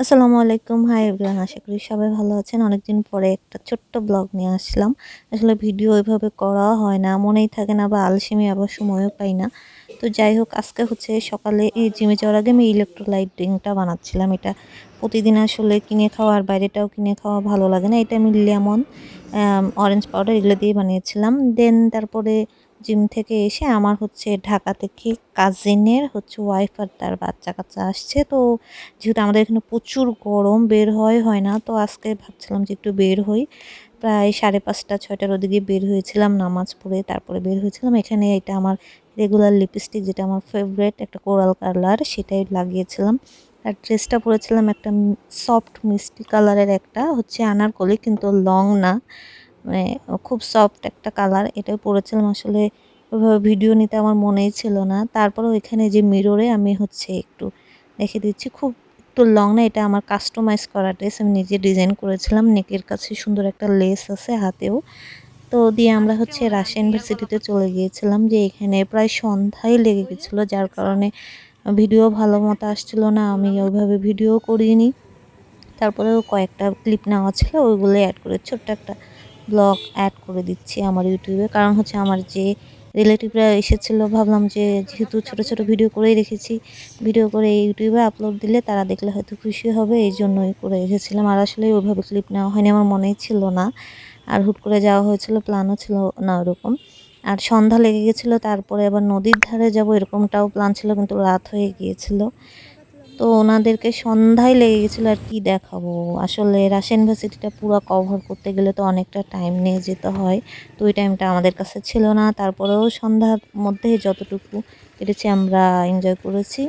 আসসালামু আলাইকুম। Hi everyone. আশা করি সবাই ভালো আছেন। অনেকদিন পরে একটা ছোট্ট ব্লগ নিয়ে আসলাম। আসলে ভিডিও এভাবে করা হয় না। মনেই থাকে না বা আলসেমি আবার সময়ও পাই না। তো যাই হোক আজকে হচ্ছে সকালে এই জিমে যাওয়ার আগে আমি ইলেক্ট্রোলাইট ড্রিংকটা বানাচ্ছিলাম। এটা প্রতিদিন আসলে কিনে খাওয়া আর বাইরেটাও কিনে খাওয়া ভালো লাগে না। এটা আমি লেমন, অরেঞ্জ পাউডার এগুলো দিয়ে বানিয়েছিলাম। দেন তারপরে জিম থেকে এসে আমার হচ্ছে ঢাকা থেকে কাজিনের হচ্ছে ওয়াইফ আর তার বাচ্চা-কাচ্চা আসছে। তো যেহেতু আমাদের এখানে প্রচুর গরম বের হয় না। তো আজকে ভাবছিলাম যে একটু বের হই। প্রায় 5:30-6টার ওদিকে বের হয়েছিলাম নামাজ পড়ে তারপরে বের হয়েছিলাম। এখানে এটা আমার রেগুলার লিপস্টিক যেটা আমার ফেভারিট একটা কোরাল কালার সেটাই লাগিয়েছিলাম। আর ড্রেসটা পরেছিলাম একটা সফট মিষ্টি কালারের একটা হচ্ছে আনারকলি কিন্তু লং না। মানে খুব সফট একটা কালার এটাই পরেছিলাম আসলে ওইভাবে ভিডিও নিতে আমার মনেই ছিল না। তারপরেও এখানে যে মিররে আমি হচ্ছে একটু রেখে দিচ্ছি। খুব একটু লং না এটা আমার কাস্টমাইজ করা ড্রেস আমি নিজে ডিজাইন করেছিলাম। নেকের কাছে সুন্দর একটা লেস আছে হাতেও। তো দিয়ে আমরা হচ্ছে রাজশাহী ইউনিভার্সিটিতে চলে গিয়েছিলাম যে এখানে প্রায় সন্ধ্যায় লেগে গেছিল যার কারণে ভিডিও ভালো মতো আসছিল না। আমি ওইভাবে ভিডিও করিনি। তারপরেও কয়েকটা ক্লিপ নেওয়া ছিল ওইগুলো এড করে ছোট্ট একটা ব্লগ এড করে দিচ্ছি আমার ইউটিউবে। কারণ হচ্ছে আমার যে রিলেটিভরা এসেছিল ভাবলাম যে যেহেতু ছোট, ছোট ভিডিও করেই রেখেছি, ভিডিও করে ইউটিউবে আপলোড দিলে তারা দেখলে হয়তো খুশি হবে এইজন্যই করে রেখেছিলাম। আর আসলে ওইভাবে ক্লিপ নেওয়া হয়নি আমার মনেই ছিল না। আর হুট করে যাওয়া হয়েছিল প্ল্যানও ছিল না ওরকম। আর সন্ধ্যা লেগে গেছিল তারপরে আবার নদীর ধারে যাবো এরকমটাও প্ল্যান ছিল কিন্তু রাত হয়ে গিয়েছিল। তো ওনাদেরকে সন্ধ্যায় লেগে গেছিল আর কি দেখাবো। আসলে রাজশাহী ইউনিভার্সিটিটা পুরা কভার করতে গেলে তো অনেকটা টাইম নিয়ে যেতে হয়। তো ওই টাইমটা আমাদের কাছে ছিল না। তারপরেও সন্ধ্যার মধ্যে যতটুকু পেরেছি আমরা এনজয় করেছি।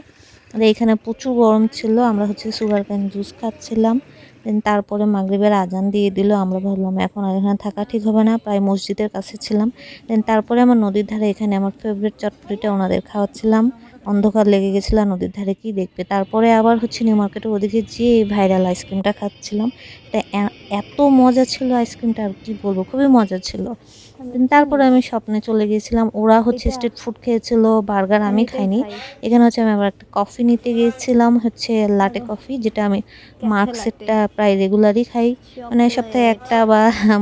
আর এখানে প্রচুর গরম ছিল। আমরা হচ্ছে সুগারকেন জুস খাচ্ছিলাম। দেন তারপরে মাগরিবের আজান দিয়ে দিল। আমরা ভাবলাম এখন আর এখানে থাকা ঠিক হবে না। প্রায় মসজিদের কাছে ছিলাম। দেন তারপরে আমার নদীর ধারে এখানে আমার ফেভারিট চটপটিটা ওনাদের খাওয়াচ্ছিলাম। অন্ধকার লেগে গেছিল নদীর ধারে কি দেখবে। তারপরে আবার হচ্ছে নিউ মার্কেটের ওদিকে যেয়ে ভাইরাল আইসক্রিমটা খাচ্ছিলাম। এটা এত মজা ছিল আইসক্রিমটা আর কি বলবো খুবই মজা ছিল। দেন তারপরে আমি স্বপ্নে চলে গিয়েছিলাম। ওরা হচ্ছে স্ট্রিট ফুড খেয়েছিল, বার্গার আমি খাইনি। এখানে হচ্ছে আমি আবার একটা কফি নিতে গিয়েছিলাম হচ্ছে লাটে কফি যেটা আমি মার্কসেরটা প্রায় রেগুলারই খাই। মানে সপ্তাহে ১ টা বা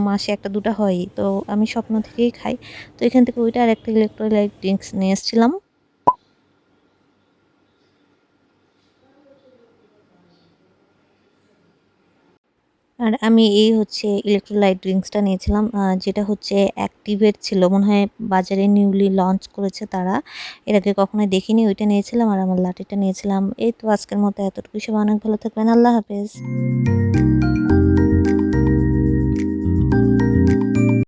মাসে ১ টা ২ টা হয়ই। তো আমি স্বপ্ন থেকেই খাই। তো এখান থেকে ওইটা আর একটা ইলেক্ট্রোলাইট ড্রিংকস নিয়ে এসেছিলাম। আর আমি এই হচ্ছে ইলেক্ট্রোলাইট ড্রিংকসটা নিয়েছিলাম যেটা হচ্ছে অ্যাক্টিভের ছিল। মনে হয় বাজারে নিউলি লঞ্চ করেছে তারা। এর আগে কখনোই দেখিনি। ওইটা নিয়েছিলাম আর আমার লাটেটা নিয়েছিলাম। এই তো আজকের মতো এতটুকুই। সবাই অনেক ভালো থাকবেন। আল্লাহ হাফেজ।